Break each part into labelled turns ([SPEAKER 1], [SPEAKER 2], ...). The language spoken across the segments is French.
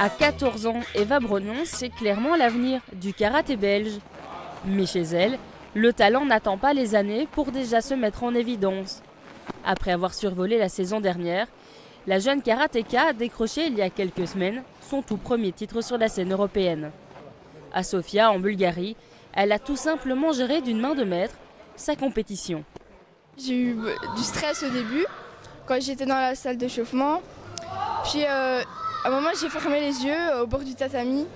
[SPEAKER 1] À 14 ans, Eva Brognon, c'est clairement l'avenir du karaté belge. Mais chez elle, le talent n'attend pas les années pour déjà se mettre en évidence. Après avoir survolé la saison dernière, la jeune karatéka a décroché il y a quelques semaines son tout premier titre sur la scène européenne. À Sofia, en Bulgarie, elle a tout simplement géré d'une main de maître sa compétition.
[SPEAKER 2] J'ai eu du stress au début, quand j'étais dans la salle d'échauffement. Puis à un moment, j'ai fermé les yeux au bord du tatami.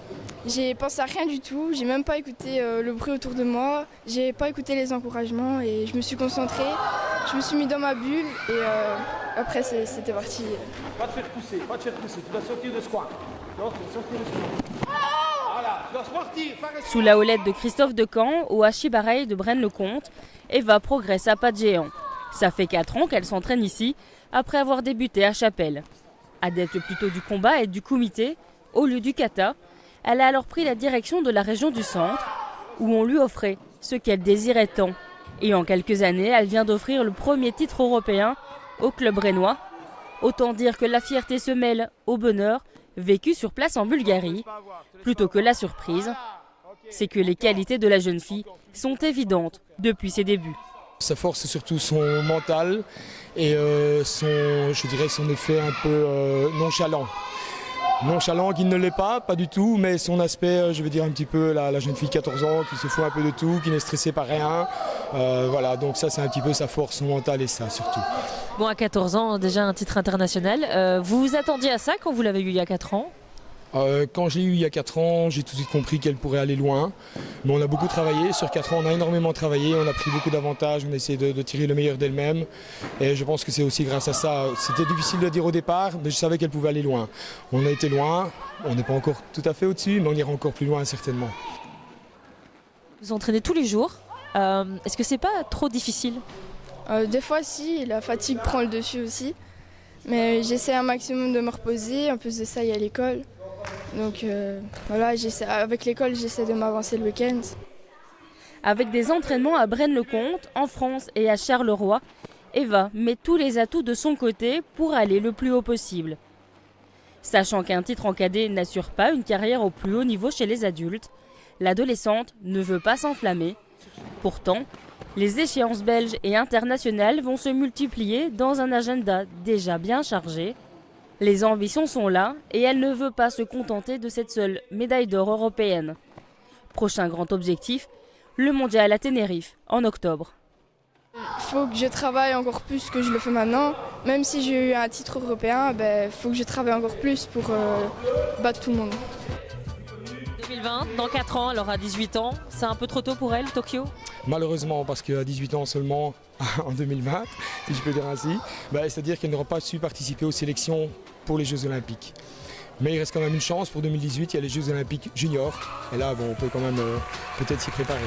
[SPEAKER 2] J'ai pensé à rien du tout, j'ai même pas écouté le bruit autour de moi, j'ai pas écouté les encouragements et je me suis concentrée, je me suis mis dans ma bulle et après c'était parti.
[SPEAKER 3] Pas te faire pousser, tu dois sortir de ce coin. Non, tu dois sortir de ce coin. Voilà, tu dois sortir.
[SPEAKER 1] Sous la houlette de Christophe Decamp ou Hachibarei de Braine-le-Comte, Eva progresse à pas de géant. Ça fait 4 ans qu'elle s'entraîne ici, après avoir débuté à Chapelle. Adepte plutôt du combat et du kumité, au lieu du kata, elle a alors pris la direction de la région du centre, où on lui offrait ce qu'elle désirait tant. Et en quelques années, elle vient d'offrir le premier titre européen au club rennois. Autant dire que la fierté se mêle au bonheur vécu sur place en Bulgarie, plutôt que la surprise. C'est que les qualités de la jeune fille sont évidentes depuis ses débuts.
[SPEAKER 4] Sa force, c'est surtout son mental et son effet un peu nonchalant. Nonchalant qui ne l'est pas du tout, mais son aspect, je veux dire un petit peu la jeune fille de 14 ans qui se fout un peu de tout, qui n'est stressée par rien. Voilà, donc ça c'est un petit peu sa force, son mental et ça surtout.
[SPEAKER 5] Bon, à 14 ans, déjà un titre international. Vous vous attendiez à ça quand vous l'avez eu il y a 4 ans ?
[SPEAKER 4] Quand je l'ai eu il y a 4 ans, j'ai tout de suite compris qu'elle pourrait aller loin. Mais on a beaucoup travaillé, sur 4 ans on a énormément travaillé, on a pris beaucoup d'avantages, on a essayé de tirer le meilleur d'elle-même. Et je pense que c'est aussi grâce à ça. C'était difficile de le dire au départ, mais je savais qu'elle pouvait aller loin. On a été loin, on n'est pas encore tout à fait au-dessus, mais on ira encore plus loin certainement.
[SPEAKER 5] Vous entraînez tous les jours. Est-ce que c'est pas trop difficile ?
[SPEAKER 2] Des fois si, la fatigue prend le dessus aussi. Mais j'essaie un maximum de me reposer, en plus de ça il y a l'école. Donc voilà, avec l'école, j'essaie de m'avancer le week-end.
[SPEAKER 1] Avec des entraînements à Braine-le-Comte, en France et à Charleroi, Eva met tous les atouts de son côté pour aller le plus haut possible. Sachant qu'un titre en cadet n'assure pas une carrière au plus haut niveau chez les adultes, l'adolescente ne veut pas s'enflammer. Pourtant, les échéances belges et internationales vont se multiplier dans un agenda déjà bien chargé. Les ambitions sont là et elle ne veut pas se contenter de cette seule médaille d'or européenne. Prochain grand objectif, le mondial à Tenerife en octobre.
[SPEAKER 2] Il faut que je travaille encore plus que je le fais maintenant. Même si j'ai eu un titre européen, il faut que je travaille encore plus pour battre tout le monde.
[SPEAKER 5] 2020, dans 4 ans, alors à 18 ans, c'est un peu trop tôt pour elle, Tokyo ?
[SPEAKER 4] Malheureusement, parce qu'à 18 ans seulement, en 2020, si je peux dire ainsi, c'est-à-dire qu'elle n'aura pas su participer aux sélections pour les Jeux Olympiques. Mais il reste quand même une chance, pour 2018, il y a les Jeux Olympiques juniors, et là on peut quand même peut-être s'y préparer.